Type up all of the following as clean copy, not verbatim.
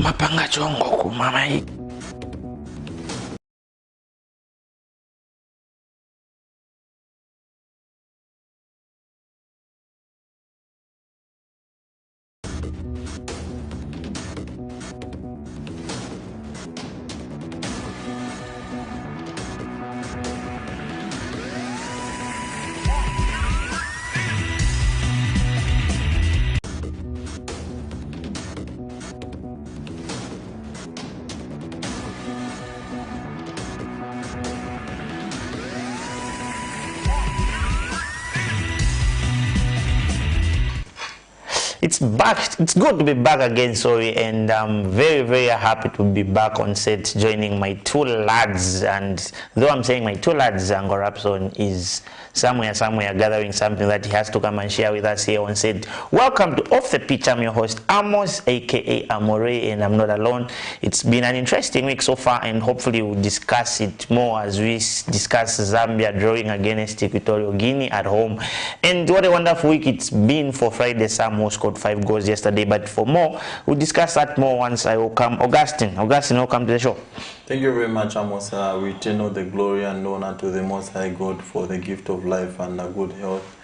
Mapanga chongo kumama hii. It's back. It's good to be back again, sorry, and I'm very, very happy to be back on set joining my two lads. And though I'm saying my two lads, Rapson is somewhere gathering something that he has to come and share with us here on set. Welcome to Off the Pitch. I'm your host, Amos, aka Amore, and I'm not alone. It's been an interesting week so far, and hopefully we'll discuss it more as we discuss Zambia drawing against Equatorial Guinea at home. And what a wonderful week it's been for Friday. Sam who scored 5 goals yesterday, but for more, we'll discuss that more once I welcome Augustine. Augustine, welcome to the show. Thank you very much, Amos. We turn all the glory and honor to the Most High God for the gift of life and good health.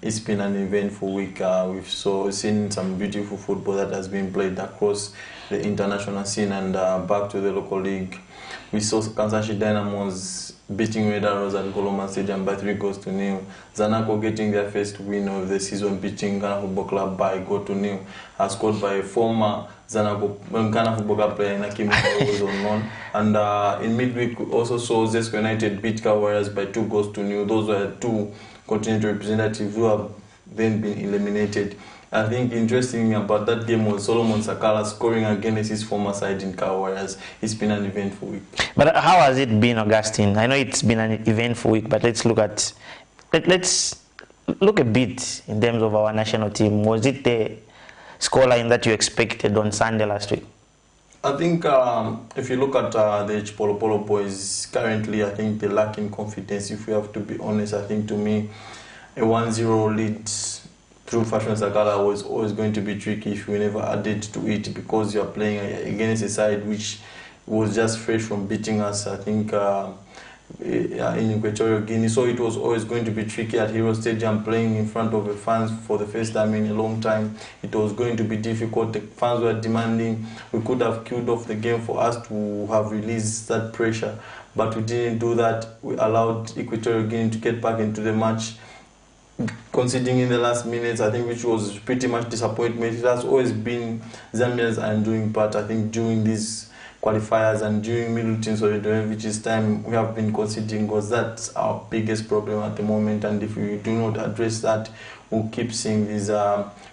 It's been an eventful week. We've seen some beautiful football that has been played across the international scene and back to the local league. We saw Kansashi Dynamos beating Red Arrows at Goloma Stadium by 3-0. Zanaco getting their first win of the season, beating Ghana Football Club by 0-0, scored by a former Ghana Football Club player Nakim was unknown. And in midweek, we also saw Zesco United beat Car Warriors by 2-0. Those were two continental representatives who have then been eliminated. I think interesting about that game was Solomon Sakala scoring against his former side in Car Warriors. It's been an eventful week. But how has it been, Augustine? I know it's been an eventful week, but let's look a bit in terms of our national team. Was it the scoreline that you expected on Sunday last week? I think if you look at the Polo Polo boys currently, I think they lack in confidence. If we have to be honest, I think to me, a 1-0 lead through Fashion Sakala was always going to be tricky if we never added to it, because you are playing against a side which was just fresh from beating us, I think, in Equatorial Guinea. So it was always going to be tricky at Hero Stadium, playing in front of the fans for the first time in a long time. It was going to be difficult. The fans were demanding. We could have killed off the game for us to have released that pressure, but we didn't do that. We allowed Equatorial Guinea to get back into the match, conceding in the last minutes, I think, which was pretty much disappointment. It has always been Zambia's undoing part, I think, during these qualifiers and during Middleton's Solidavich's time. We have been conceding because that's our biggest problem at the moment, and if we do not address that, we'll keep seeing these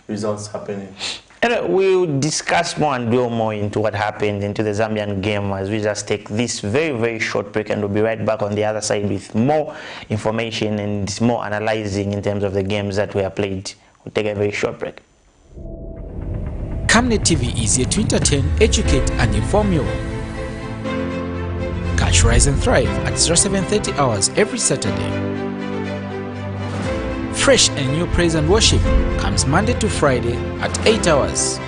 results happening. And we'll discuss more and go more into what happened into the Zambian game as we just take this very, very short break, and we'll be right back on the other side with more information and more analyzing in terms of the games that were played. We'll take a very short break. Camnet TV is here to entertain, educate and inform you. Catch Rise and Thrive at 0730 hours every Saturday. Fresh and new praise and worship comes Monday to Friday at 8 hours.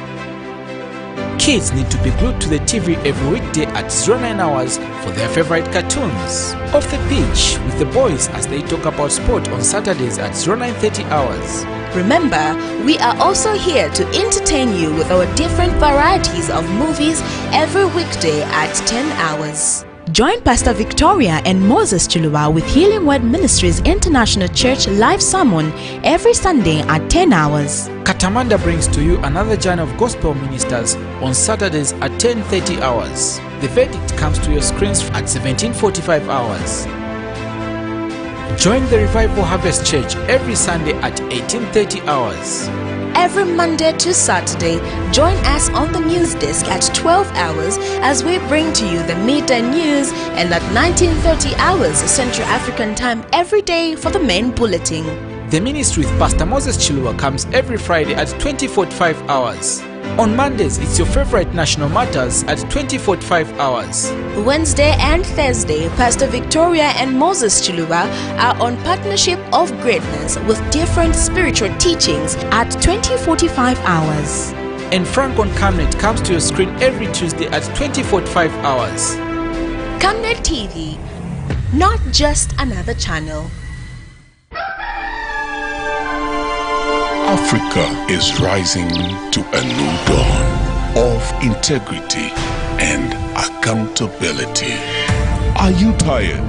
Kids need to be glued to the TV every weekday at 09 hours for their favorite cartoons. Off the Pitch with the boys as they talk about sport on Saturdays at 0930 hours. Remember, we are also here to entertain you with our different varieties of movies every weekday at 10 hours. Join Pastor Victoria and Moses Chuluwa with Healing Word Ministries International Church live sermon every Sunday at 10 hours. Katamanda brings to you another journey of gospel ministers on Saturdays at 10:30 hours. The verdict comes to your screens at 17:45 hours. Join the Revival Harvest Church every Sunday at 18:30 hours. Every Monday to Saturday, join us on the news desk at 12 hours as we bring to you the midday news, and at 19:30 hours Central African time every day for the main bulletin. The ministry with Pastor Moses Chilua comes every Friday at 20:45 hours. On Mondays, it's your favorite national matters at 20:45 hours. Wednesday and Thursday, Pastor Victoria and Moses Chuluba are on Partnership of Greatness with different spiritual teachings at 20:45 hours. And Frank on Camnet comes to your screen every Tuesday at 20:45 hours. Camnet TV, not just another channel. Africa is rising to a new dawn of integrity and accountability. Are you tired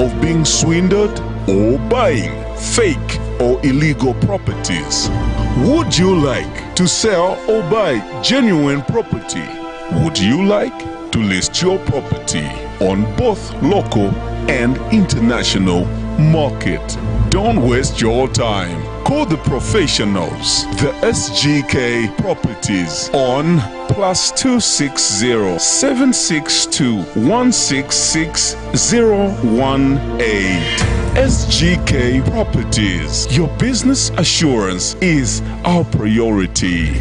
of being swindled or buying fake or illegal properties? Would you like to sell or buy genuine property? Would you like to list your property on both local and international market? Don't waste your time. Call the professionals, the SGK Properties on +260 762 166 018. SGK Properties. Your business assurance is our priority.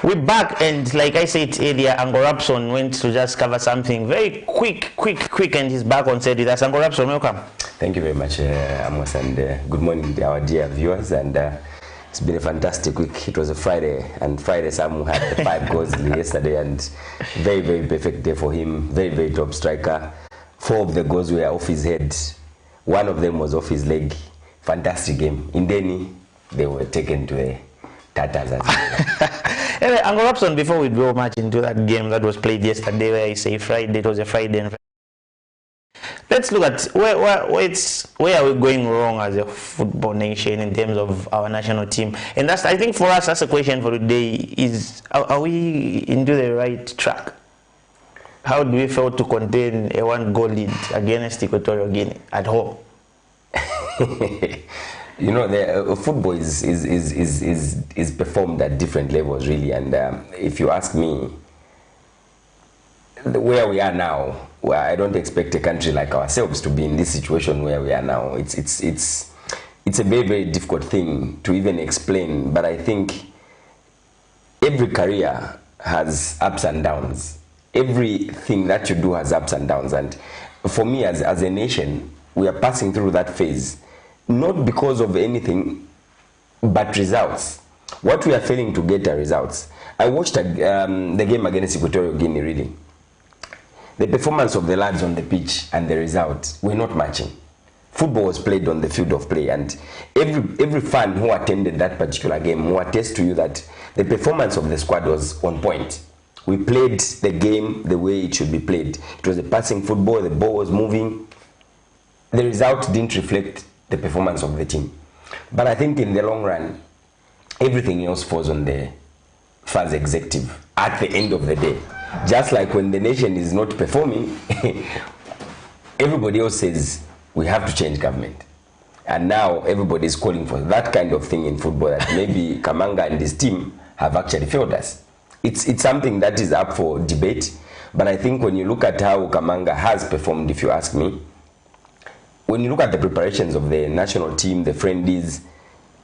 We're back, and like I said earlier, Ango Rapson went to just cover something very quick, and he's back on set with us. Ango Rapson, welcome. Thank you very much, Amos, and good morning to our dear viewers. And it's been a fantastic week. It was a Friday, and Friday Sam had the 5 goals yesterday, and very, very perfect day for him. Very, very top striker. 4 of the goals were off his head. 1 of them was off his leg. Fantastic game. In Deni, they were taken to a Tatas. Anyway, Ango Rapson, before we go much into that game that was played yesterday, where I say Friday, it was a Friday. And let's look at where are we going wrong as a football nation in terms of our national team. And that's, I think for us, that's a question for today is, are we into the right track? How do we fail to contain a 1-goal lead against Equatorial Guinea at home? You know, the football is performed at different levels, really. And if you ask me, where we are now, well, I don't expect a country like ourselves to be in this situation where we are now. It's a very, very difficult thing to even explain. But I think every career has ups and downs. Everything that you do has ups and downs. And for me, as a nation, we are passing through that phase. Not because of anything, but results. What we are failing to get are results. I watched the game against Equatorial Guinea, really. The performance of the lads on the pitch and the results were not matching. Football was played on the field of play, and every fan who attended that particular game will attest to you that the performance of the squad was on point. We played the game the way it should be played. It was a passing football, the ball was moving. The result didn't reflect the performance of the team. But I think in the long run, everything else falls on the FAS executive at the end of the day. Just like when the nation is not performing, everybody else says we have to change government. And now everybody is calling for that kind of thing in football, that maybe Kamanga and his team have actually failed us. It's something that is up for debate. But I think when you look at how Kamanga has performed, if you ask me, when you look at the preparations of the national team, the friendlies,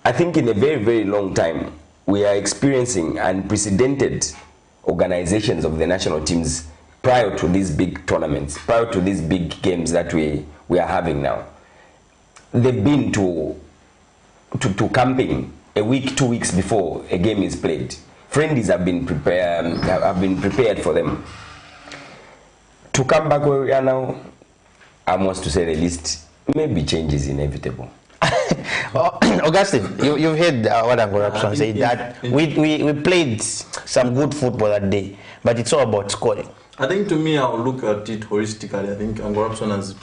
I think in a very, very long time, we are experiencing unprecedented organizations of the national teams prior to these big tournaments, prior to these big games that we are having now. They've been to camping a week, 2 weeks before a game is played. Friendlies have been prepared for them. To come back where we are now, almost to say the least, maybe change is inevitable. Augustine, you've heard what Ango Rapson said, that we played some good football that day, but it's all about scoring. I think to me, I'll look at it holistically. I think Ango Rapson has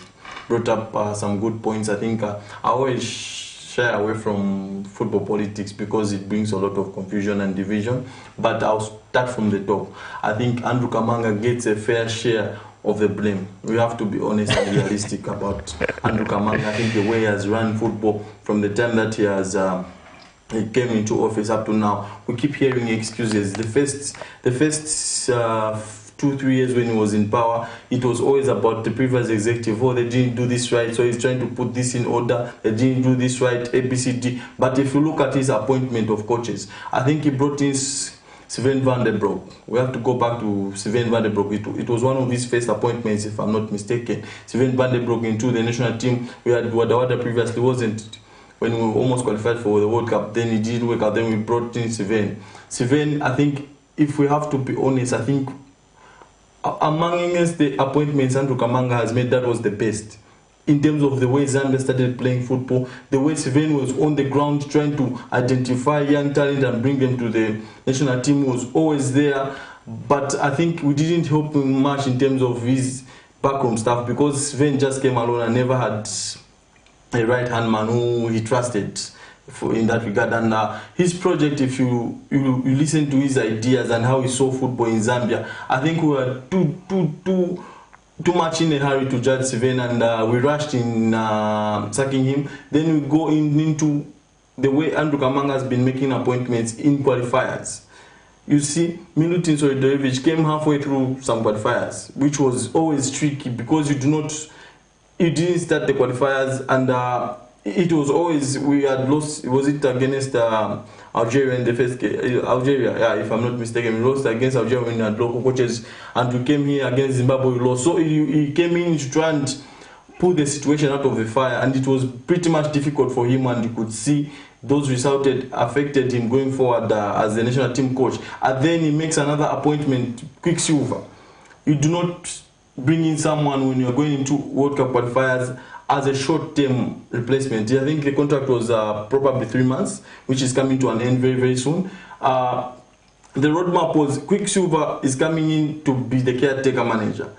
brought up some good points. I think I always shy away from football politics because it brings a lot of confusion and division. But I'll start from the top. I think Andrew Kamanga gets a fair share of the blame. We have to be honest and realistic about Andrew Kamanga. I think the way he has run football from the time that he came into office up to now, we keep hearing excuses. The first 2-3 years when he was in power, it was always about the previous executive. Oh, they didn't do this right, so he's trying to put this in order. They didn't do this right, ABCD. But if you look at his appointment of coaches, I think he brought in Sven van der Broek. We have to go back to Sven van der Broek. It was one of his first appointments, if I'm not mistaken. Sven van der Broek into the national team. We had Wadawada previously, wasn't when we almost qualified for the World Cup. Then he didn't work out. Then we brought in Sven. Sven, I think, if we have to be honest, I think amongst the appointments Andrew Kamanga has made, that was the best. In terms of the way Zambia started playing football, the way Sven was on the ground trying to identify young talent and bring them to the national team was always there. But I think we didn't help him much in terms of his backroom stuff, because Sven just came alone and never had a right-hand man who he trusted in that regard. And his project, if you listen to his ideas and how he saw football in Zambia, I think we were too much in a hurry to judge Sven, and we rushed in sacking him. Then we go into the way Andrew Kamanga has been making appointments in qualifiers. You see, Milutin Solidojevic came halfway through some qualifiers, which was always tricky because you didn't start the qualifiers, and it was always, we had lost. Was it against Algeria in the first game? Algeria, yeah, if I'm not mistaken, we lost against Algeria when we had local coaches, and we came here against Zimbabwe, we lost. So he came in to try and pull the situation out of the fire, and it was pretty much difficult for him, and you could see those results affected him going forward as the national team coach. And then he makes another appointment, Quicksilver. You do not bring in someone when you're going into World Cup qualifiers as a short-term replacement. I think the contract was probably 3 months, which is coming to an end very, very soon. The roadmap was Quicksilver is coming in to be the caretaker manager.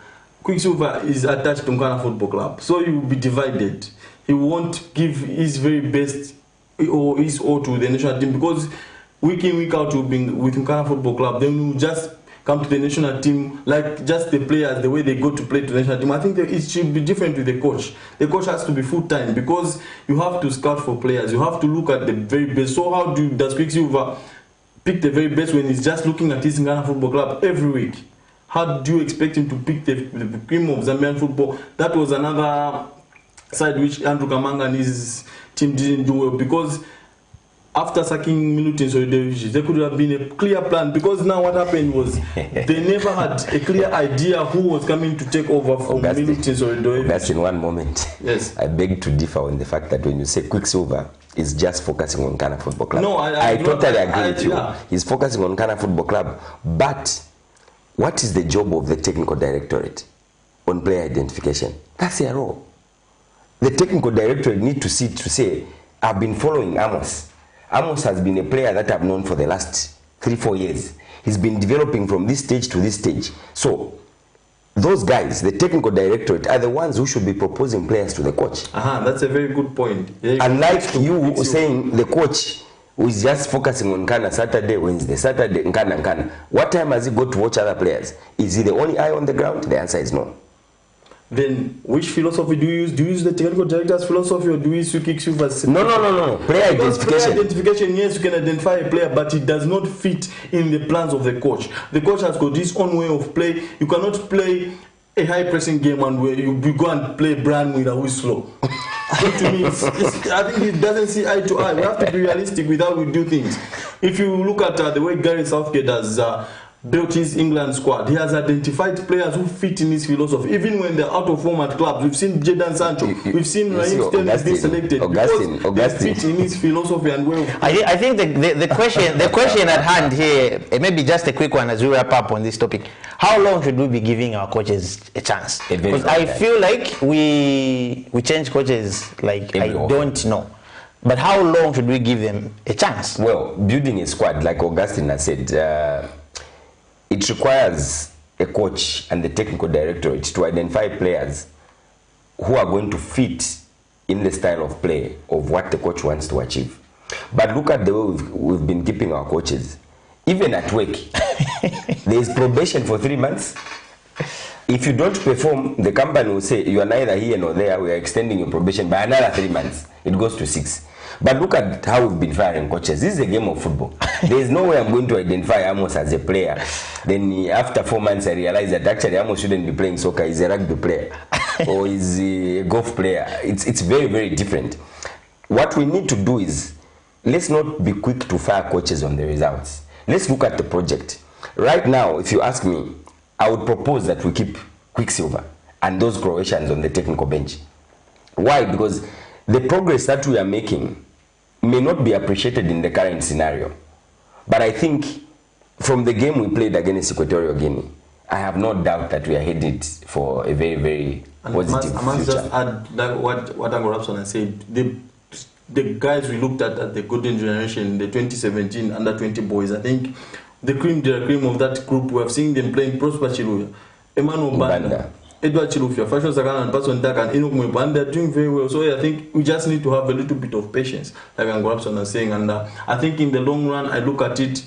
Quicksilver is attached to Nkana Football Club, so he will be divided. He won't give his very best or his all to the national team, because week in, week out, will be with Nkana Football Club. Then we will just come to the national team, like just the players, the way they go to play to the national team. I think that it should be different with the coach. The coach has to be full-time, because you have to scout for players. You have to look at the very best. So how does Quicksilver pick the very best when he's just looking at his Ghana Football Club every week? How do you expect him to pick the cream of Zambian football? That was another side which Andrew Kamanga and his team didn't do well, because after sacking Milutin Solidojevic, there could have been a clear plan, because now what happened was they never had a clear idea who was coming to take over from Milutin Solidojevic. That's in one moment. Yes. I beg to differ on the fact that when you say Quicksilver is just focusing on Ghana Football Club. No, I totally agree with you. Yeah. He's focusing on Ghana Football Club. But what is the job of the technical directorate on player identification? That's their role. The technical directorate need to sit to say, I've been following Amos. Amos has been a player that I've known for the last 3-4 years. He's been developing from this stage to this stage. So those guys, the technical directorate, are the ones who should be proposing players to the coach. That's a very good point. Yeah, unlike you saying the coach who is just focusing on Nkana Saturday, Wednesday, Saturday, Nkana. What time has he got to watch other players? Is he the only eye on the ground? The answer is no. Then which philosophy do you use? Do you use the technical director's philosophy, or do you use Quicksilver's? No. Player identification. Player identification, yes, you can identify a player, but it does not fit in the plans of the coach. The coach has got his own way of play. You cannot play a high pressing game and where you go and play Brian with a whistle. To me, I think it doesn't see eye to eye. We have to be realistic with how we do things. If you look at the way Gary Southgate has built his England squad, he has identified players who fit in his philosophy. Even when they're out of form at clubs, we've seen Jadon Sancho, we've seen Raheem Sterling being selected because they fit in his philosophy and way of I think the question at hand here, maybe just a quick one as we wrap up on this topic. How long should we be giving our coaches a chance? Because I feel like we change coaches like don't know. But how long should we give them a chance? Well, building a squad, like Augustine has said, it requires a coach and the technical directorate to identify players who are going to fit in the style of play of what the coach wants to achieve. But look at the way we've been keeping our coaches. Even at work, there is probation for 3 months. If you don't perform, the company will say, you are neither here nor there, we are extending your probation by another 3 months. It goes to 6. But look at how we've been firing coaches. This is a game of football. There is no way I'm going to identify Amos as a player. Then after 4 months, I realized that actually Amos shouldn't be playing soccer. He's a rugby player or he's a golf player. It's very, very different. What we need to do is, let's not be quick to fire coaches on the results. let's look at the project. Right now, if you ask me, I would propose that we keep Quicksilver and those Croatians on the technical bench. Why? Because the progress that we are making may not be appreciated in the current scenario. But I think from the game we played against Equatorial Guinea, I have no doubt that we are headed for a very, very positive I must future. just add that what Uncle Rapson has said. The guys we looked at the golden generation, the 2017 under-20 boys, I think the cream of that group, we have seen them playing Prosper Chiluya, Emmanuel Banda, Edward Chilufya, Fashion Sakana, and Person Taka, and Enoch Mweba, and they're doing very well. So I think we just need to have a little bit of patience, like Uncle Rapson was saying. And I think in the long run, I look at it,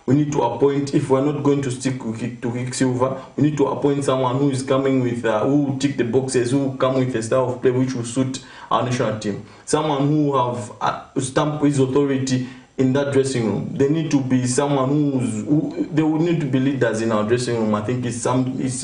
we need to appoint, if we're not going to stick to Quicksilver, we need to appoint someone who is coming with, who will tick the boxes, who will come with a style of play which will suit our national team. Someone who have stamp his authority in that dressing room. They need to be someone they would need to be leaders in our dressing room. I think it's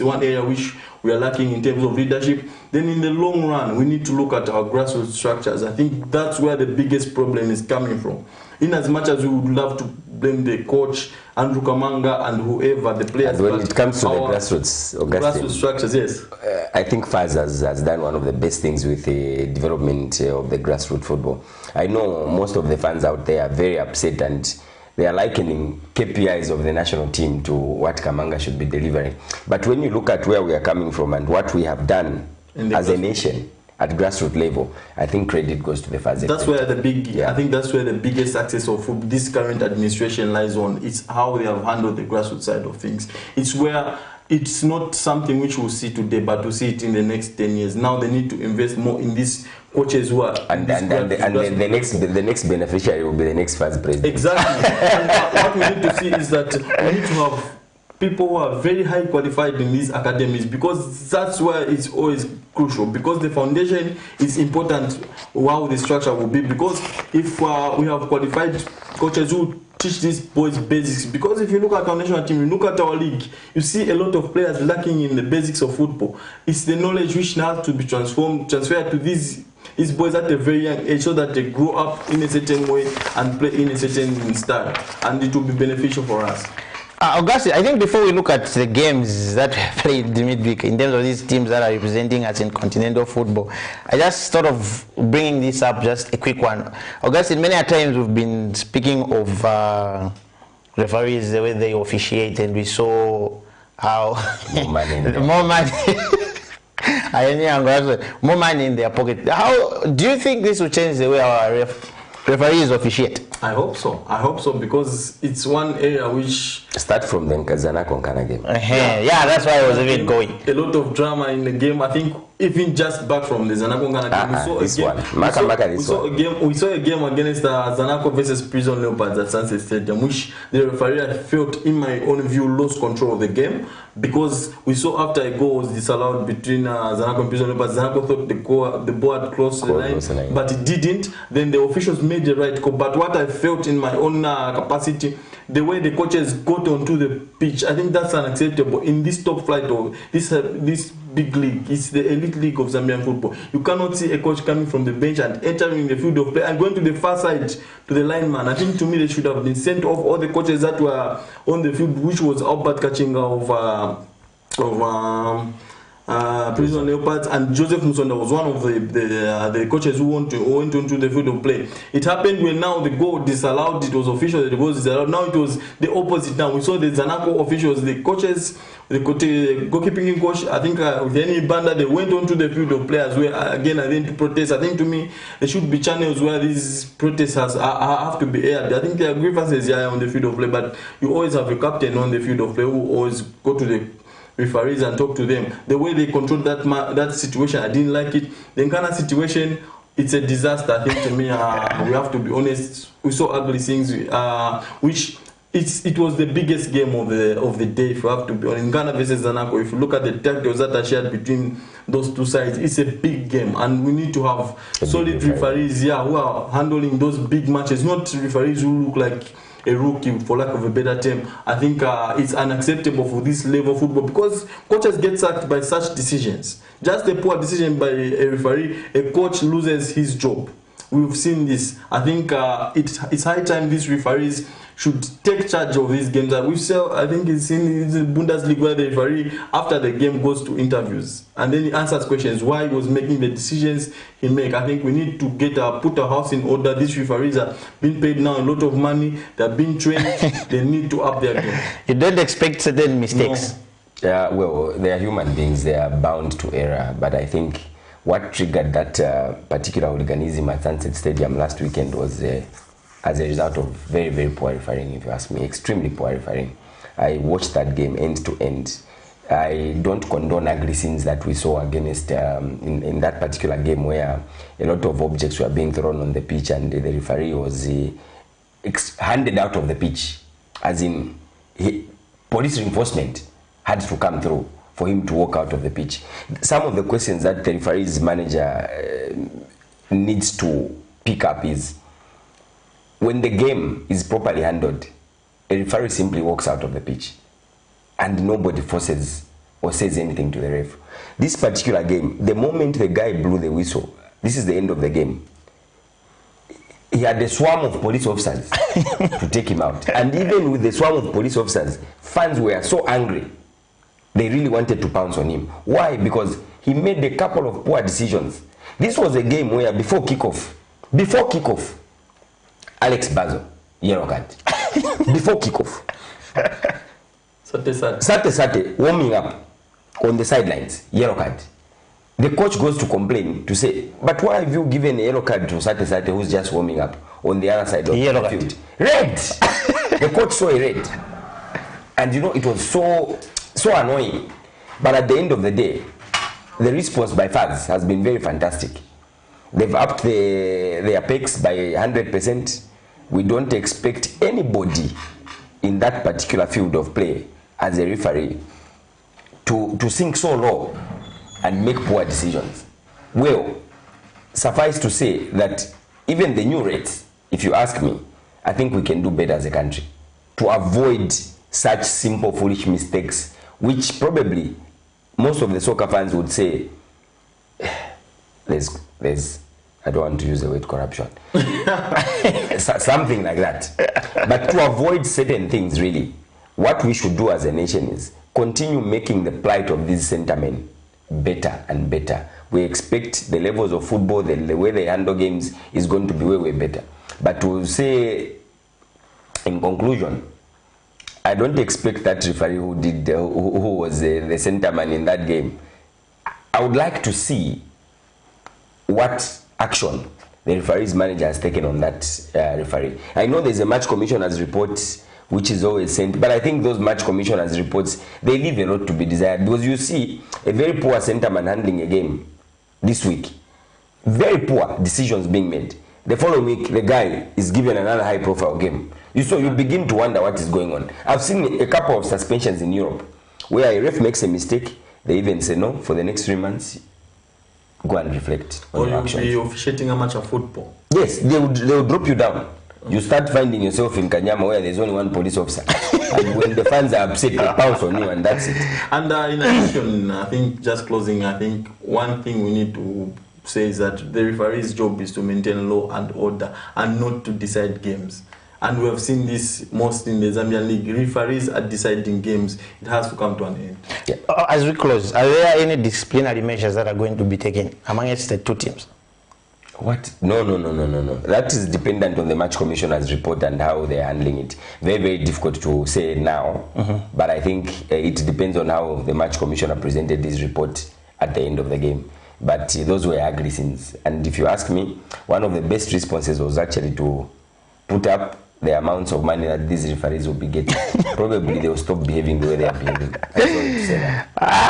one area which we are lacking in terms of leadership. Then in the long run, we need to look at our grassroots structures. I think that's where the biggest problem is coming from. In as much as we would love to blame the coach, Andrew Kamanga, and whoever, the players. And when it comes to the grassroots structures, yes. I think Faz has done one of the best things with the development of the grassroots football. I know most of the fans out there are very upset and they are likening KPIs of the national team to what Kamanga should be delivering. But when you look at where we are coming from and what we have done as a nation, at grassroots level, I think credit goes to the Faz. That's where I think that's where the biggest success of this current administration lies on. It's how they have handled the grassroots side of things. It's where it's not something which we'll see today, but we'll see it in the next 10 years. Now they need to invest more in these coaches who are... And the next beneficiary will be the next Faz president. Exactly. And what we need to see is that we need to have people who are very high qualified in these academies, because that's where it's always crucial, because the foundation is important how the structure will be. Because if we have qualified coaches who teach these boys basics, because if you look at our national team, you look at our league, you see a lot of players lacking in the basics of football. It's the knowledge which has to be transferred to these boys at a very young age, so that they grow up in a certain way and play in a certain style, and it will be beneficial for us. Augustus, I think before we look at the games that we played midweek in terms of these teams that are representing us in continental football, I just thought of bringing this up, just a quick one. Augustus, many a times we've been speaking of referees, the way they officiate, and we saw how more money in their pocket. How do you think this will change the way our referees officiate? I hope so. I hope so, because it's one area which... Start from the Nkazana-Konkana game. Yeah, that's why I was even going. A lot of drama in the game. I think even just back from the Zanaco-Konkana game, we saw a game against Zanaco versus Prison Leopards at Sunset Stadium, which the referee had felt, in my own view, lost control of the game, because we saw after a goal was disallowed between Zanaco and Prison Leopards, Zanaco thought the ball had crossed the line, but it didn't. Then the officials made the right call. But what I felt in my own capacity, the way the coaches got onto the pitch, I think that's unacceptable in this top flight of this big league. It's the elite league of Zambian football. You cannot see a coach coming from the bench and entering the field of play and going to the far side to the lineman. I think to me they should have been sent off all the coaches that were on the field, which was Albert Kachinga of Prison Leopards, and Joseph Musonda was one of the coaches who went onto the field of play. It happened when now the goal disallowed, it was official that the goal was disallowed. Now it was the opposite. Now we saw the Zanaco officials, the coaches, the goalkeeping coach, I think with any banda, they went onto the field of play as well. Again, I think to protest. I think to me there should be channels where these protests have to be aired. I think there are grievances here on the field of play, but you always have a captain on the field of play who always go to the referees and talk to them. The way they controlled that situation, I didn't like it. The Nkana situation, it's a disaster. I think to me, we have to be honest. We saw ugly things, which it was the biggest game of the day. If you have to be honest, Nkana versus Zanaco. If you look at the tactics that are shared between those two sides, it's a big game, and we need to have solid referees, who are handling those big matches, not referees who look like a rookie, for lack of a better term. I think it's unacceptable for this level of football, because coaches get sacked by such decisions. Just a poor decision by a referee, a coach loses his job. we've seen this. I think it's high time these referees should take charge of these games. We've seen, I think it's in the Bundesliga where the referee after the game goes to interviews and then he answers questions why he was making the decisions he make. I think we need to put our house in order. These referees are being paid now a lot of money. They're being trained. They need to up their game. You don't expect certain mistakes. No. Yeah, well, they are human beings. They are bound to error. But I think what triggered that particular hooliganism at Sunset Stadium last weekend was as a result of very, very poor refereeing, if you ask me. Extremely poor refereeing. I watched that game end to end. I don't condone ugly scenes that we saw against in that particular game where a lot of objects were being thrown on the pitch and the referee was handed out of the pitch. As in, police reinforcement had to come through for him to walk out of the pitch. Some of the questions that the referee's manager needs to pick up is, when the game is properly handled, a referee simply walks out of the pitch and nobody forces or says anything to the ref. This particular game, the moment the guy blew the whistle, this is the end of the game, he had a swarm of police officers to take him out. And even with the swarm of police officers, fans were so angry, they really wanted to pounce on him. Why? Because he made a couple of poor decisions. This was a game where before kickoff, Alex Bazo, yellow card. Before kickoff. Sate, warming up on the sidelines, yellow card. The coach goes to complain to say, but why have you given a yellow card to Sate who's just warming up on the other side of the field? Red! The coach saw a red. And you know, it was so annoying. But at the end of the day, the response by fans has been very fantastic. They've upped their picks by 100%. We don't expect anybody in that particular field of play as a referee to sink so low and make poor decisions. Well, suffice to say that even the new rates, if you ask me, I think we can do better as a country to avoid such simple, foolish mistakes, which probably most of the soccer fans would say, there's I don't want to use the word corruption. Something like that. But to avoid certain things, really, what we should do as a nation is continue making the plight of these centermen better and better. We expect the levels of football, the way they handle games is going to be way, way better. But to say, in conclusion, I don't expect that referee who was the centerman in that game. I would like to see what action the referee's manager has taken on that referee. I know there's a match commissioner's report which is always sent, but I think those match commissioner's reports, they leave a lot to be desired, because you see a very poor centerman handling a game this week. Very poor decisions being made. The following week, the guy is given another high-profile game. You begin to wonder what is going on. I've seen a couple of suspensions in Europe where a ref makes a mistake, they even say no, for the next 3 months, go and reflect on your actions. Or you'll be officiating a match of football. Yes, they will drop you down. You start finding yourself in Kanyama where there's only one police officer. And when the fans are upset, they pounce on you, and that's it. And in addition, I think, just closing, I think one thing we need to say is that the referee's job is to maintain law and order and not to decide games. And we have seen this most in the Zambian League. Referees are deciding games. It has to come to an end. Yeah. As we close, are there any disciplinary measures that are going to be taken amongst the two teams? What? No. That is dependent on the match commissioner's report and how they're handling it. Very, very difficult to say now. But I think it depends on how the match commissioner presented his report at the end of the game. But those were ugly scenes. And if you ask me, one of the best responses was actually to put up the amounts of money that these referees will be getting. Probably they will stop behaving the way they are behaving. I'm sorry to say that.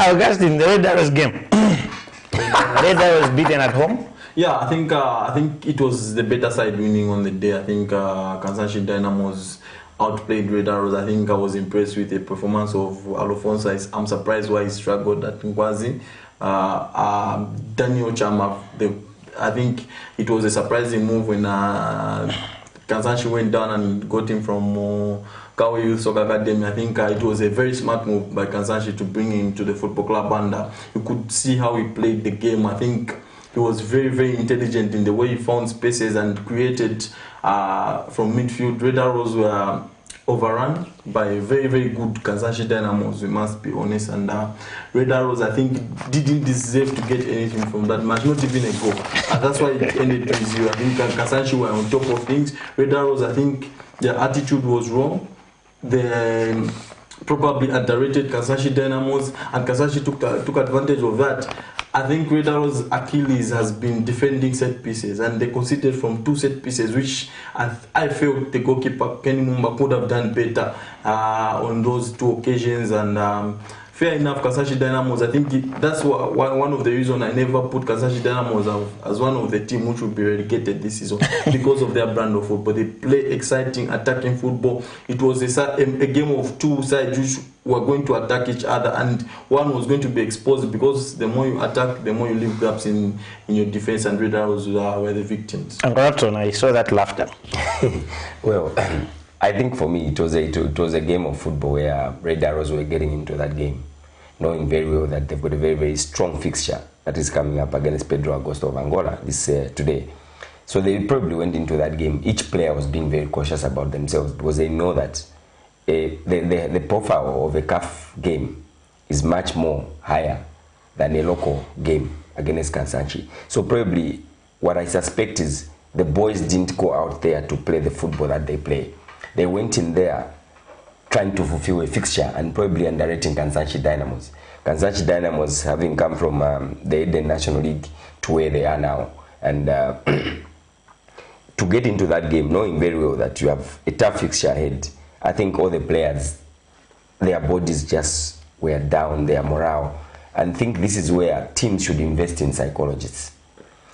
Augustine, the Red Arrows game. Red Arrows beaten at home. Yeah, I think it was the better side winning on the day. I think Kansanshi Dynamos outplayed Red Arrows. I think I was impressed with the performance of Alfonso. I'm surprised why he struggled at Nkwazi. Daniel Chama, I think it was a surprising move when Kansanshi went down and got him from Kawe Youth Soccer Academy. I think it was a very smart move by Kansanshi to bring him to the football club, and you could see how he played the game. I think he was very, very intelligent in the way he found spaces and created from midfield. Red Arrows were overrun by very, very good Kansanshi Dynamos, we must be honest, and Red Arrows, I think, didn't deserve to get anything from that match, not even a goal, and that's why it ended 3-0. I think Kansanshi were on top of things. Red Arrows, I think their attitude was wrong. They probably underrated Kansanshi Dynamos, and Kansanshi took advantage of that. I think Red Arrows' Achilles has been defending set pieces, and they conceded from 2 set pieces, which I felt the goalkeeper Kenny Mumba could have done better on those 2 occasions. And fair enough, Kansanshi Dynamos, I think that's one of the reasons I never put Kansanshi Dynamos as one of the team which would be relegated this season because of their brand of football. They play exciting, attacking football. It was a game of 2 sides which were going to attack each other, and one was going to be exposed, because the more you attack, the more you leave gaps in your defense, and Red Arrows were the victims. And Rapton, I saw that laughter. Well, I think for me it was a game of football where Red Arrows were getting into that game, knowing very well that they've got a very, very strong fixture that is coming up against Pedro Augusto of Angola today. So they probably went into that game. Each player was being very cautious about themselves, because they know that the profile of a CAF game is much more higher than a local game against Kansanshi. So probably what I suspect is the boys didn't go out there to play the football that they play. They went in there trying to fulfill a fixture and probably underrating Kansanshi Dynamos. Kansanshi Dynamos having come from the Eden National League to where they are now. And to get into that game, knowing very well that you have a tough fixture ahead, I think all the players, their bodies just were down, their morale. And I think this is where teams should invest in psychologists.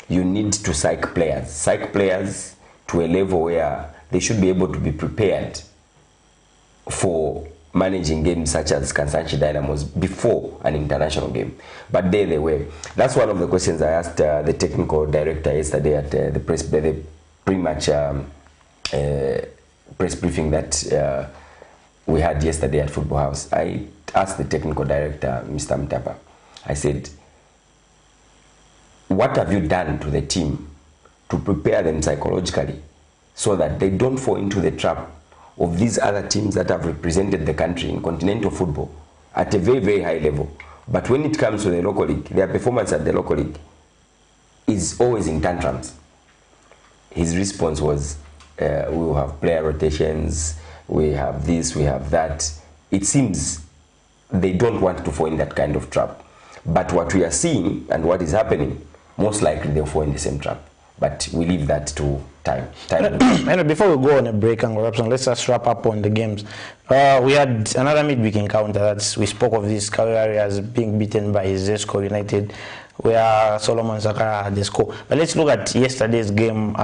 You need to psych players to a level where they should be able to be prepared for managing games such as Kansanshi Dynamos before an international game. But there they were. That's one of the questions I asked the technical director yesterday at the pre-match press briefing that we had yesterday at Football House. I asked the technical director, Mr. Mtapa, I said, what have you done to the team to prepare them psychologically so that they don't fall into the trap of these other teams that have represented the country in continental football at a very, very high level? But when it comes to the local league, their performance at the local league is always in tantrums. His response was, we will have player rotations, we have this, we have that. It seems they don't want to fall in that kind of trap. But what we are seeing and what is happening, most likely they'll fall in the same trap. But we leave that to time. Before we go on a break and corruption, let's just wrap up on the games. We had another midweek encounter. We spoke of this Kawhi as being beaten by Zesco United, where Solomon Sakara had the score. But let's look at yesterday's game.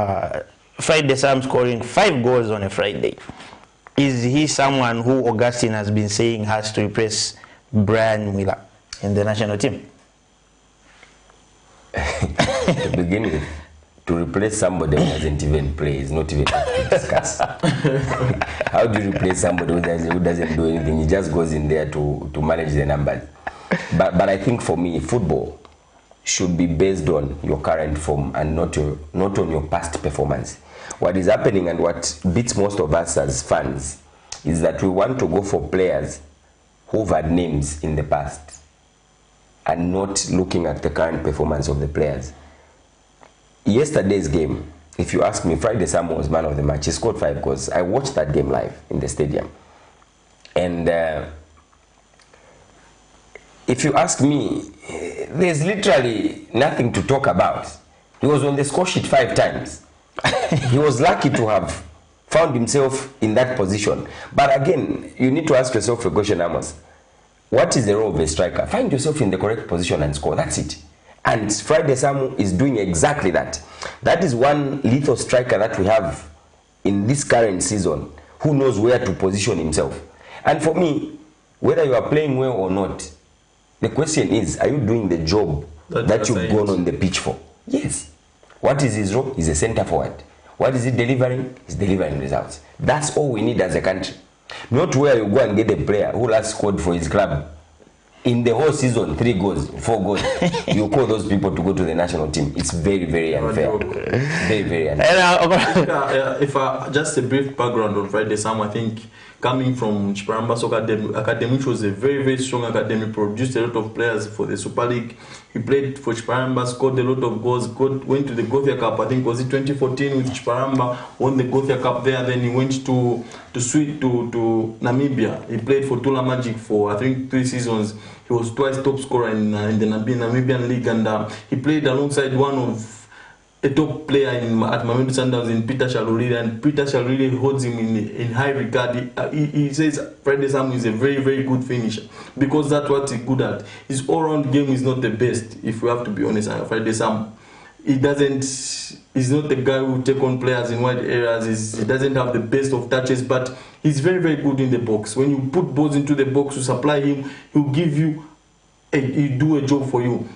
Friday Sam scoring 5 goals on a Friday. Is he someone who Augustine has been saying has to replace Brian Miller in the national team? To begin with, to replace somebody who hasn't even played is not even to discuss. How do you replace somebody who doesn't do anything? He just goes in there to manage the numbers. But I think for me, football should be based on your current form and not on your past performance. What is happening and what beats most of us as fans is that we want to go for players who've had names in the past and not looking at the current performance of the players. Yesterday's game, if you ask me, Friday Sam was man of the match. He scored 5 goals. I watched that game live in the stadium. And if you ask me, there's literally nothing to talk about. He was on the score sheet 5 times. He was lucky to have found himself in that position. But again, you need to ask yourself a question, Amos. What is the role of a striker? Find yourself in the correct position and score. That's it. And Friday Samu is doing exactly that. That is one lethal striker that we have in this current season who knows where to position himself. And for me, whether you are playing well or not, the question is, are you doing the job that you've gone on the pitch for? Yes. What is his role? He's a center forward. What is he delivering? He's delivering results. That's all we need as a country. Not where you go and get a player who last scored for his club in the whole season, 3 goals, 4 goals, you call those people to go to the national team. It's very, very unfair. Very, very unfair. If just a brief background on Friday Sam, I think coming from Chiparamba Soccer Academy, which was a very, very strong academy, produced a lot of players for the Super League. He played for Chiparamba, scored a lot of goals, went to the Gothia Cup, I think was it 2014 with Chiparamba, won the Gothia Cup there, then he went to Namibia. He played for Tula Magic for I think 3 seasons. He was twice top scorer in the Namibian League, and he played alongside one of a top player at Mamelodi Sundowns in Peter Shalulile, and Peter Shalulile holds him in high regard. He says Friday Sam is a very, very good finisher because that's what he's good at. His all-round game is not the best, if we have to be honest. Friday Sam, he's not the guy who take on players in wide areas. He doesn't have the best of touches, but he's very, very good in the box. When you put balls into the box to supply him, he'll give you, he'll do a job for you.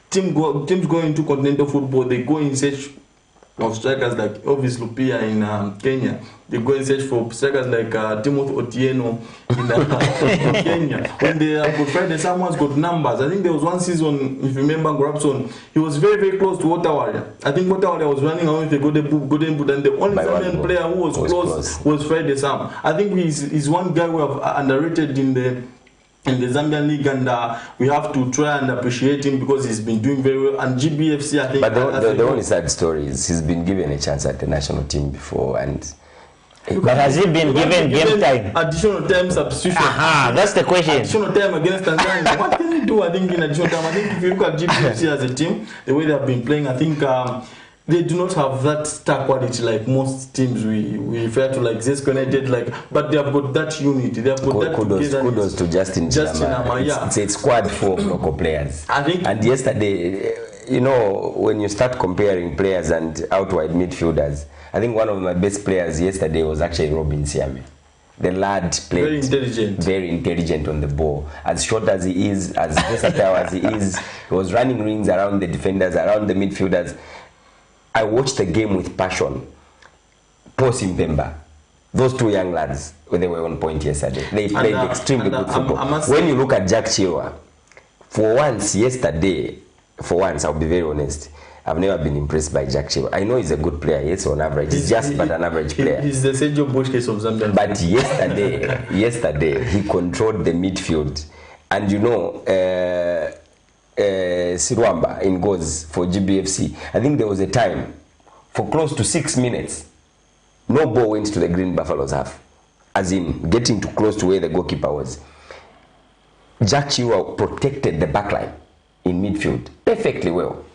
Teams go into continental football, they go in search of strikers like Elvis Lupia in Kenya. They go in search for strikers like Timothy Otieno in Kenya. When they have Friday, someone's got numbers. I think there was one season, if you remember, Grabson, he was very, very close to Water Warrior. I think Water Warrior was running around with a golden boot, and the only Zambian player who was close was Friday Sam. I think he's one guy we have underrated in the Zambian League, and we have to try and appreciate him because he's been doing very well. And GBFC, I think. But the only sad story is he's been given a chance at the national team before, and. But has he been given game time? Additional time substitution. That's the question. Additional time against Tanzania. What can he do? I think in additional time. I think if you look at GBFC as a team, the way they have been playing, I think. They do not have that star quality like most teams we refer to, like Zesco United, but they have got that unity. They have got that kudos to Justin Ama. Yeah. It's a squad full of local players. I think. And yesterday, you know, when you start comparing players and outward midfielders, I think one of my best players yesterday was actually Robin Siame. The lad played very intelligent on the ball. As short as he is, as versatile as he is, he was running rings around the defenders, around the midfielders. I watched the game with passion. Paul Simpemba, those 2 young lads, they were on point yesterday. They played extremely good football. When you look at Jack Chilwa, for once yesterday, I'll be very honest, I've never been impressed by Jack Chilwa. I know he's a good player, yes, on average. He's just but an average player. He's the Sergio Busquets of Zambia. But yesterday, he controlled the midfield. And you know, Sirwamba in goals for GBFC. I think there was a time for close to 6 minutes, no ball went to the Green Buffaloes half, as in getting too close to where the goalkeeper was. Jack Chilwa protected the backline in midfield perfectly well,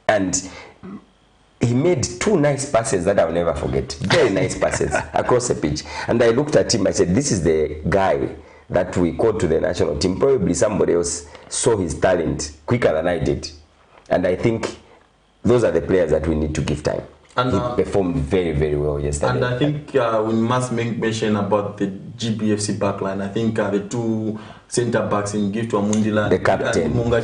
and he made 2 nice passes that I'll never forget. Very nice passes across the pitch. And I looked at him, I said, this is the guy that we called to the national team. Probably somebody else saw his talent quicker than I did. And I think those are the players that we need to give time. And he performed very, very well yesterday. And I think we must make mention about the GBFC backline. I think the 2 centre-backs in Gift Amundila, the captain, and Monga.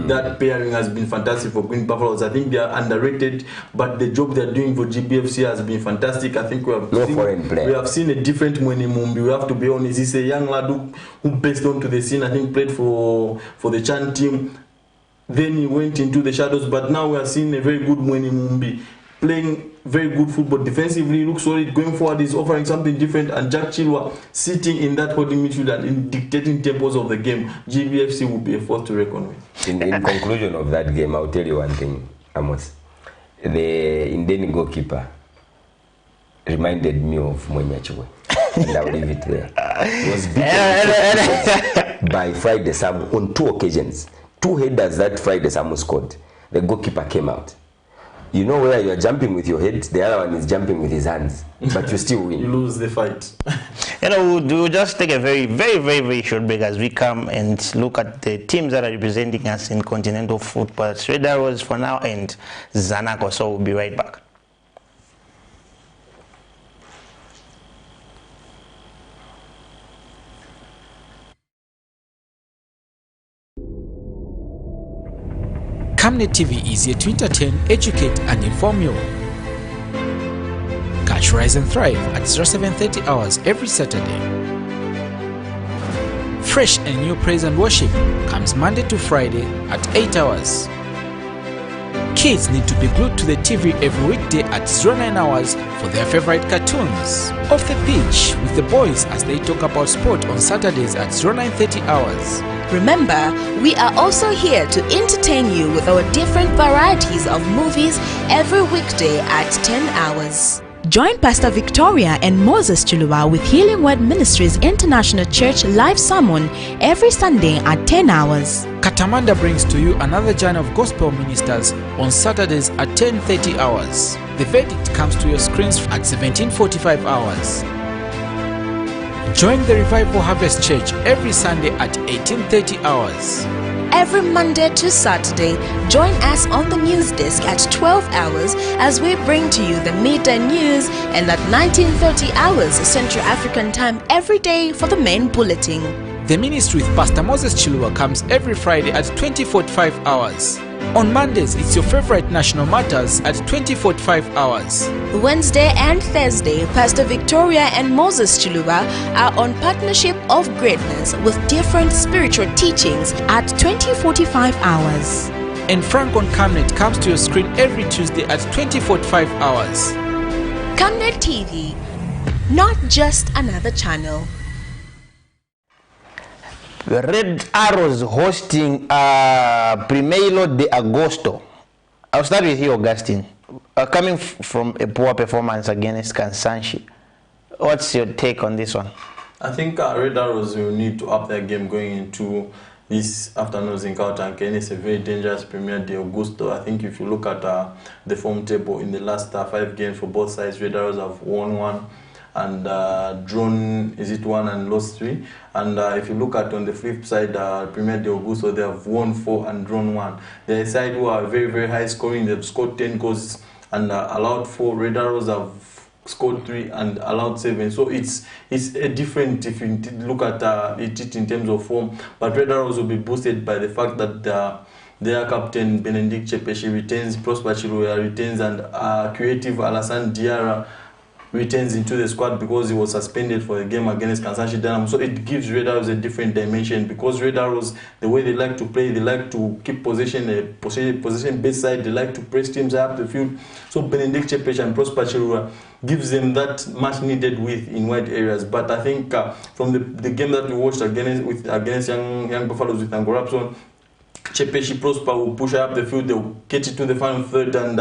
That pairing has been fantastic for Green Buffaloes. I think they are underrated, but the job they're doing for GBFC has been fantastic. I think we have seen a different Mwene Mumbi. We have to be honest. He's a young lad who burst onto the scene. I think played for the Chan team. Then he went into the shadows, but now we are seeing a very good Mwene Mumbi playing very good football. Defensively, looks solid. Going forward, is offering something different. And Jack Chilwa sitting in that holding midfield and in dictating tempos of the game. GBFC will be a force to reckon with. In conclusion of that game, I'll tell you one thing, Amos. The Indian goalkeeper reminded me of Mwenyachiwe. And I'll leave it there. He was beaten by Friday Sam on 2 occasions. 2 headers that Friday Sam scored. The goalkeeper came out. You know where you are jumping with your head, the other one is jumping with his hands, but you still win. You lose the fight. We'll just take a very, very, very, very short break as we come and look at the teams that are representing us in continental football. Red Arrows for now and Zanaco, so we'll be right back. Camnet TV is here to entertain, educate and inform you. Catch Rise and Thrive at 0730 hours every Saturday. Fresh and new praise and worship comes Monday to Friday at 8 hours. Kids need to be glued to the TV every weekday at 09 hours for their favorite cartoons. Off the pitch with the boys as they talk about sport on Saturdays at 09:30 hours. Remember, we are also here to entertain you with our different varieties of movies every weekday at 10 hours. Join Pastor Victoria and Moses Chuluwa with Healing Word Ministries International Church live sermon every Sunday at 10 hours. Katamanda brings to you another journey of gospel ministers on Saturdays at 10:30 hours. The verdict comes to your screens at 17:45 hours. Join the Revival Harvest Church every Sunday at 18:30 hours. Every Monday to Saturday, join us on the news desk at 12 hours as we bring to you the midday news, and at 19:30 hours Central African time every day for the main bulletin. The ministry with Pastor Moses Chuluwa comes every Friday at 20:45 hours. On Mondays, it's your favorite national matters at 20:45 hours. Wednesday and Thursday, Pastor Victoria and Moses Chuluwa are on Partnership of Greatness with different spiritual teachings at 20:45 hours. And Frank on Camnet comes to your screen every Tuesday at 20:45 hours. Camnet TV, not just another channel. The Red Arrows hosting Primeiro de Agosto. I'll start with you, Augustine. Coming from a poor performance against Kansanshi, what's your take on this one? I think Red Arrows will need to up their game going into this afternoon's encounter against a very dangerous Premier de Agosto. I think if you look at the form table in the last 5 games for both sides, Red Arrows have won 1 and drawn, is it 1 and lost 3. And if you look at on the flip side, Premier de Agosto, they have won 4 and drawn 1. They're a side who are very, very high scoring. They've scored 10 goals and allowed 4. Red Arrows have scored 3 and allowed 7. So it's a different if you look at it in terms of form. But Red Arrows will be boosted by the fact that their captain Benedict Chepeshi retains, Prosper Chiruya retains, and creative Alassane Diarra returns into the squad because he was suspended for the game against Kansanshi Dynamo. So it gives Red Arrows a different dimension, because Red Arrows, the way they like to play, they like to keep possession based side, they like to press teams up the field. So Benedict Chepesh and Prosper Chirua gives them that much needed width in wide areas. But I think from the game that we watched against young Buffaloes with Angorapson, Chepeshi, Prosper will push up the field, they'll get it to the final third and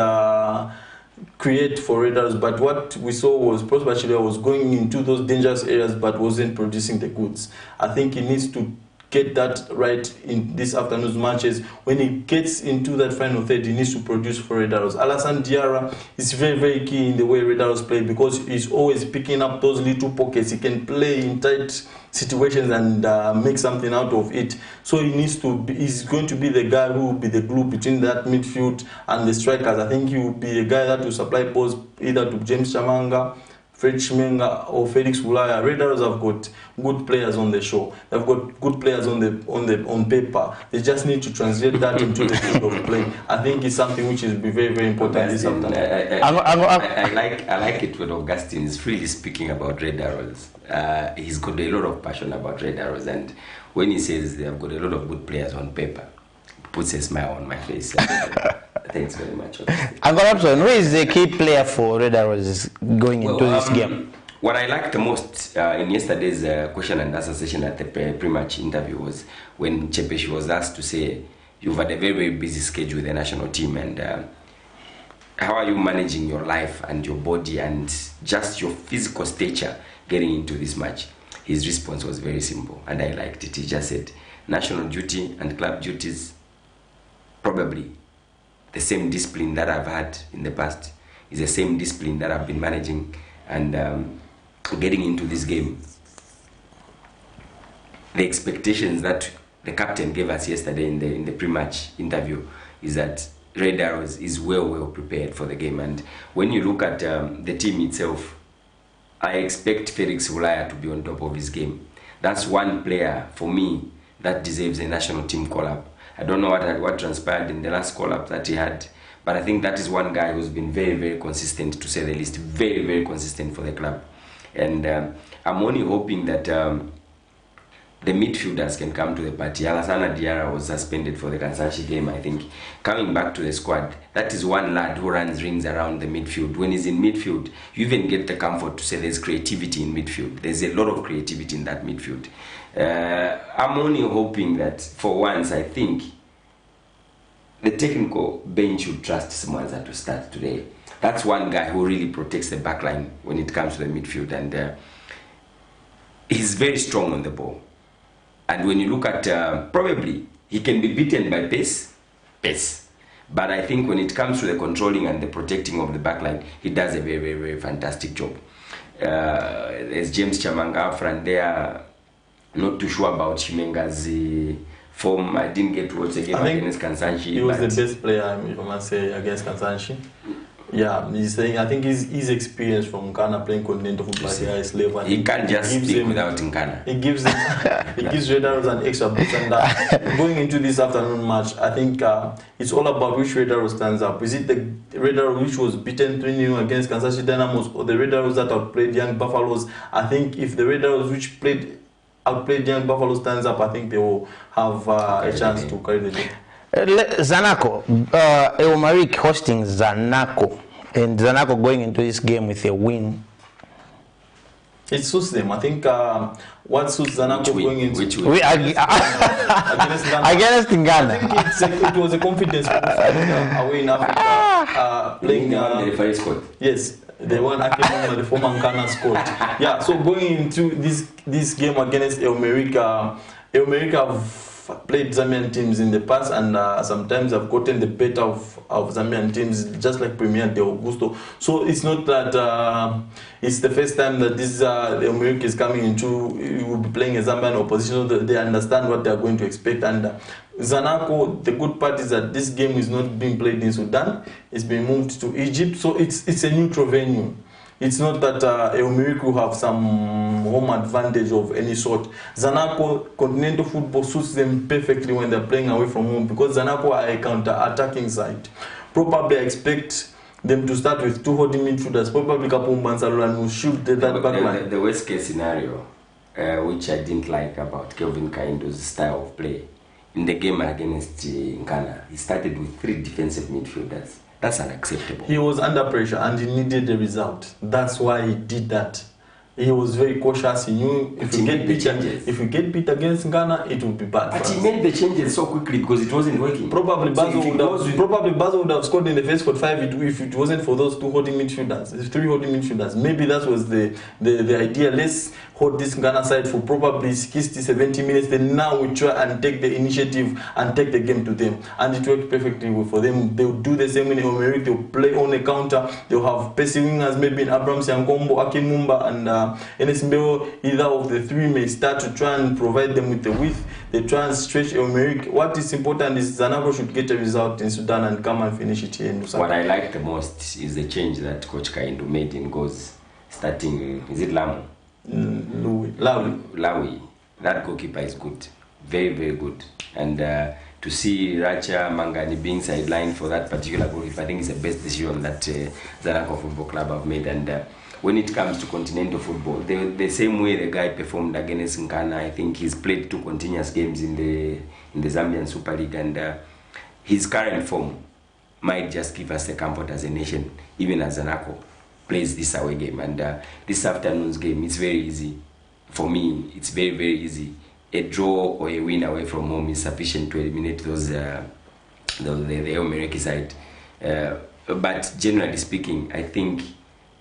create for Red Arrows. But what we saw was Prosper Chile was going into those dangerous areas but wasn't producing the goods. I think he needs to get that right in this afternoon's matches. When he gets into that final third, he needs to produce for Red Arrows. Alassane Diarra is very, very key in the way Red Arrows play, because he's always picking up those little pockets. He can play in tight situations and make something out of it. So he's going to be the guy who will be the glue between that midfield and the strikers. I think he will be a guy that will supply balls either to James Chamanga, Fred Chimenga, or Felix Ulaya. Red Arrows have got good players on the show. They've got good players on paper. They just need to translate that into the field of play. I think it's something which is very, very important this afternoon. I like it when Augustine is freely speaking about Red Arrows. He's got a lot of passion about Red Arrows, and when he says they have got a lot of good players on paper, it puts a smile on my face. Thanks very much. Angorapson, who is the key player for Red Arrows going into this game? What I liked the most in yesterday's question and answer session at the pre-match interview was when Chepeshi was asked to say, you've had a very, very busy schedule with the national team, and how are you managing your life and your body and just your physical stature getting into this match? His response was very simple, and I liked it. He just said, national duty and club duties, probably the same discipline that I've had in the past is the same discipline that I've been managing and getting into this game. The expectations that the captain gave us yesterday in the pre-match interview is that Red Arrows is well prepared for the game. And when you look at the team itself, I expect Felix Ulaya to be on top of his game. That's one player for me that deserves a national team call-up. I don't know what transpired in the last call-up that he had, but I think that is one guy who's been very, very consistent, to say the least. Very, very consistent for the club. And I'm only hoping that the midfielders can come to the party. Alassana Diarra was suspended for the Kansanshi game, I think. Coming back to the squad, that is one lad who runs rings around the midfield. When he's in midfield, you even get the comfort to say there's creativity in midfield. There's a lot of creativity in that midfield. I'm only hoping that for once, I think the technical bench should trust Simwanza to start today. That's one guy who really protects the back line when it comes to the midfield, and he's very strong on the ball. And when you look at, probably, he can be beaten by pace. But I think when it comes to the controlling and the protecting of the back line, he does a very, very, very fantastic job. There's James Chamanga up front there. Not too sure about Chimenga's form. I didn't get to watch the game against Kansanshi. He was the best player, if I must say, against Kansanshi. Yeah, he's saying, I think his experience from Ghana playing continental football at the highest level. He can't just speak without Ghana. He gives Red Arrows an extra boost. And going into this afternoon match, I think it's all about which Red Arrow stands up. Is it the Red Arrow which was beaten 3-0 against Kansanshi Dynamos, or the Red Arrows that outplayed Young Buffaloes? I think if the Red Arrows which outplayed Young Buffalo stands up, I think they will have a chance to carry the game. Zanaco, Elmarik hosting Zanaco, and Zanaco going into this game with a win. It suits them. I think what suits Zanaco going into against Ghana. I think it was a confidence away in Africa, playing the first squad. Yes, the one Akimuma, the former Ghana squad. Yeah, so going into this game against Elmarik have played Zambian teams in the past, and sometimes have gotten the better of Zambian teams, just like Premier de Augusto. So it's not that it's the first time that this Elmarik is coming into, you will be playing a Zambian opposition, so that they understand what they are going to expect. And Zanaco, the good part is that this game is not being played in Sudan, it's been moved to Egypt, so it's a neutral venue. It's not that Elmarik will have some home advantage of any sort. Zanaco, continental football suits them perfectly when they're playing away from home, because Zanaco are a counter-attacking side. Probably I expect them to start with two holding midfielders, probably Kapumba and Salulan, who shoot that back line. The worst case scenario, which I didn't like about Kelvin Kaindo's style of play, in the game against Ghana, he started with 3 defensive midfielders. That's unacceptable. He was under pressure and he needed the result. That's why he did that. He was very cautious. He knew if you get beat against Ghana, it would be bad. But he made the changes so quickly because it wasn't working. Probably Bazo would have scored in the first 45 if it wasn't for those 2 holding midfielders, 3 holding midfielders. Maybe that was the idea. Let's hold this Ghana side for probably 60, 70 minutes. Then now we try and take the initiative and take the game to them. And it worked perfectly well for them. They'll do the same in Elmarik. They'll play on a counter. They'll have pacey wingers, maybe in Abrams, Yankombo, Akimumba, and Enesmbeo. Either of the 3 may start to try and provide them with the width. They try and stretch Elmarik. What is important is Zanaco should get a result in Sudan and come and finish it here in Lusaka. What I like the most is the change that Coach Kaindo made in goals, starting, is it Lamu? Lawi. That goalkeeper is good. Very, very good. And to see Racha Mangani being sidelined for that particular goalkeeper, I think is the best decision that Zanaco Football Club have made. And when it comes to continental football, the same way the guy performed against Ghana, I think he's played 2 continuous games in the Zambian Super League, and his current form might just give us the comfort as a nation, even as Zanaco plays this away game. And this afternoon's game, it's very easy. For me, it's very, very easy. A draw or a win away from home is sufficient to eliminate those the Elmarik side. But generally speaking, I think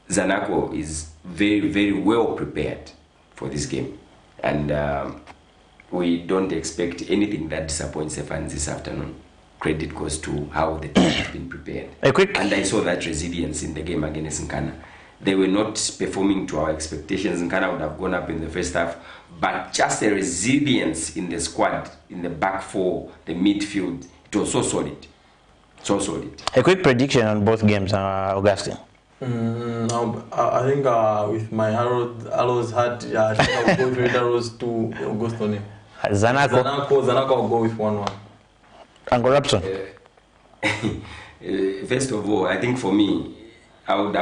Zanaco is very, very well prepared for this game. And we don't expect anything that disappoints the fans this afternoon. Credit goes to how the team has been prepared. And I saw that resilience in the game against Ghana. They were not performing to our expectations. Ghana would have gone up in the first half, but just the resilience in the squad, in the back 4, the midfield, it was so solid. So solid. A quick prediction on both games, Augustine. I think with my arrows heart, I think I'll go with arrows to Augustine. Zanaco will go with 1-1. Uncle Rapson. First of all, I think for me, I would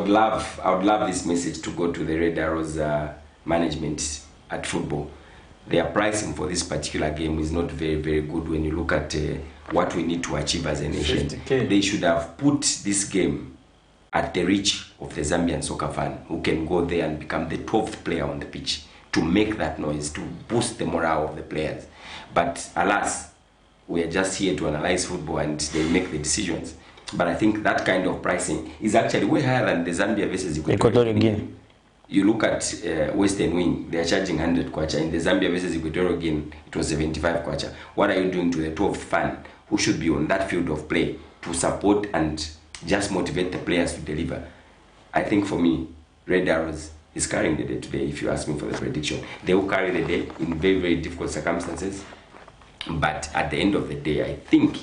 love this message to go to the Red Arrows management at football. their pricing for this particular game is not very, very good when you look at what we need to achieve as a nation. 50K. They should have put this game at the reach of the Zambian soccer fan who can go there and become the 12th player on the pitch to make that noise, to boost the morale of the players. But alas, we are just here to analyze football and they make the decisions. But I think that kind of pricing is actually way higher than the Zambia versus Equatorial Guinea. You look at Western Wing, they are charging 100 kwacha. In the Zambia versus Equatorial Guinea, it was 75 kwacha. What are you doing to the 12th fan who should be on that field of play to support and just motivate the players to deliver? I think for me, Red Arrows is carrying the day today, if you ask me for the prediction. They will carry the day in very, very difficult circumstances. But at the end of the day, I think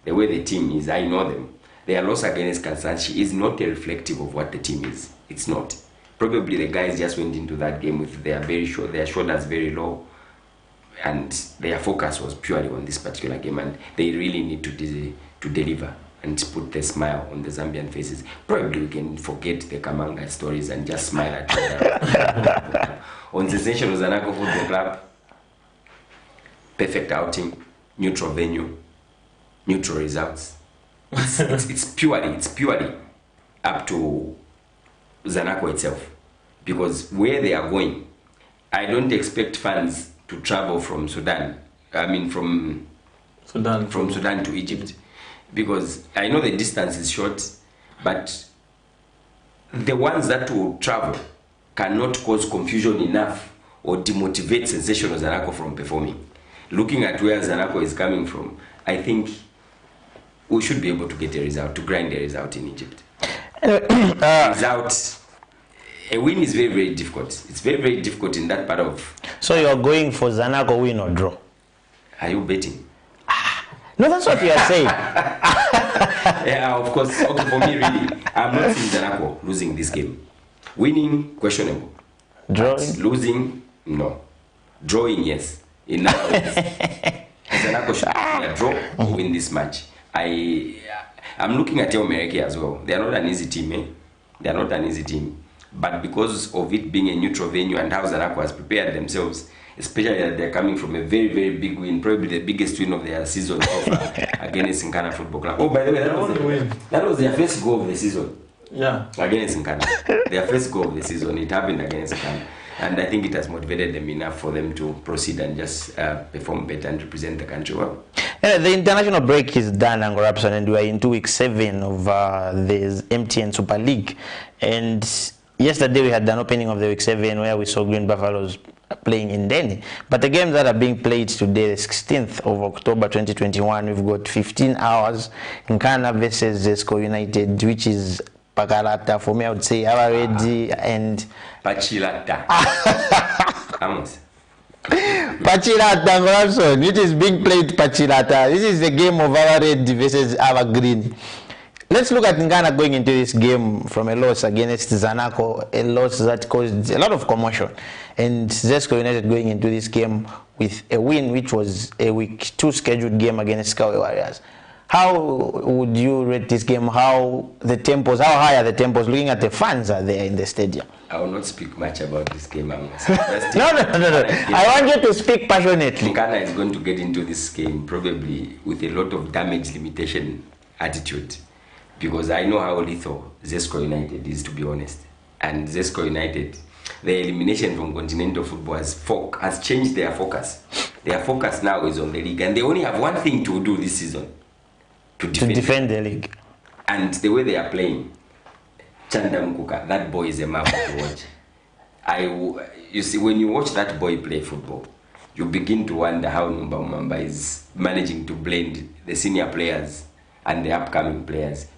the way the team is, I know them. Their loss against Kansanshi is not a reflective of what the team is. It's not. Probably the guys just went into that game with their shoulders very low, and their focus was purely on this particular game, and they really need to deliver and put the smile on the Zambian faces. Probably we can forget the Kamanga stories and just smile at them. On Sensational Zanaco Football Club, perfect outing, neutral venue, neutral results. It's purely up to Zanaco itself, because where they are going, I don't expect fans to travel from Sudan. I mean from Sudan to Egypt, because I know the distance is short, but the ones that will travel cannot cause confusion enough or demotivate Sensational Zanaco from performing. Looking at where Zanaco is coming from, I think we should be able to get a result, to grind a result in Egypt. A win is very, very difficult. It's very, very difficult in that part of... So you're going for Zanaco win or draw? Are you betting? No, that's what you are saying. Yeah, of course. Okay, for me, really, I'm not seeing Zanaco losing this game. Winning, questionable. Drawing? But losing, no. Drawing, yes. In that way, Zanaco should a draw or win this match. I'm looking at Mereke as well. They are not an easy team, eh? They are not an easy team. But because of it being a neutral venue and how Zanaco has prepared themselves, especially that they're coming from a very, very big win, probably the biggest win of their season against Nkana Football Club. Oh, by the way, that was their first goal of the season. Yeah. Against Nkana. Their first goal of the season, it happened against Nkana. And I think it has motivated them enough for them to proceed and just perform better and represent the country well. The international break is done, Angorapson, and we are into week 7 of the MTN Super League. And yesterday we had an opening of the week 7 where we saw Green Buffaloes playing in Delhi. But the games that are being played today, the 16th of October 2021, we've got 15 hours. Nkana versus Zesco United, which is Pakalata. For me, I would say Awaredi and Pachilata. Amos. Pachilata, which is being played Pachilata. This is the game of Awaredi versus Green. Let's look at Nkana going into this game from a loss against Zanaco, a loss that caused a lot of commotion. And Zesco United going into this game with a win, which was a week 2 scheduled game against Skawe Warriors. How would you rate this game? How high are the tempos? Looking at the fans are there in the stadium. I will not speak much about this game. No. I want you to speak passionately. Nkana is going to get into this game probably with a lot of damage limitation attitude, because I know how lethal Zesco United is, to be honest. And Zesco United, the elimination from continental football has changed their focus. Their focus now is on the league, and they only have one thing to do this season: to defend the league. And the way they are playing, Chanda Mkuka, that boy is a marvel to watch. You see, when you watch that boy play football, you begin to wonder how Numba Mamba is managing to blend the senior players and the upcoming players.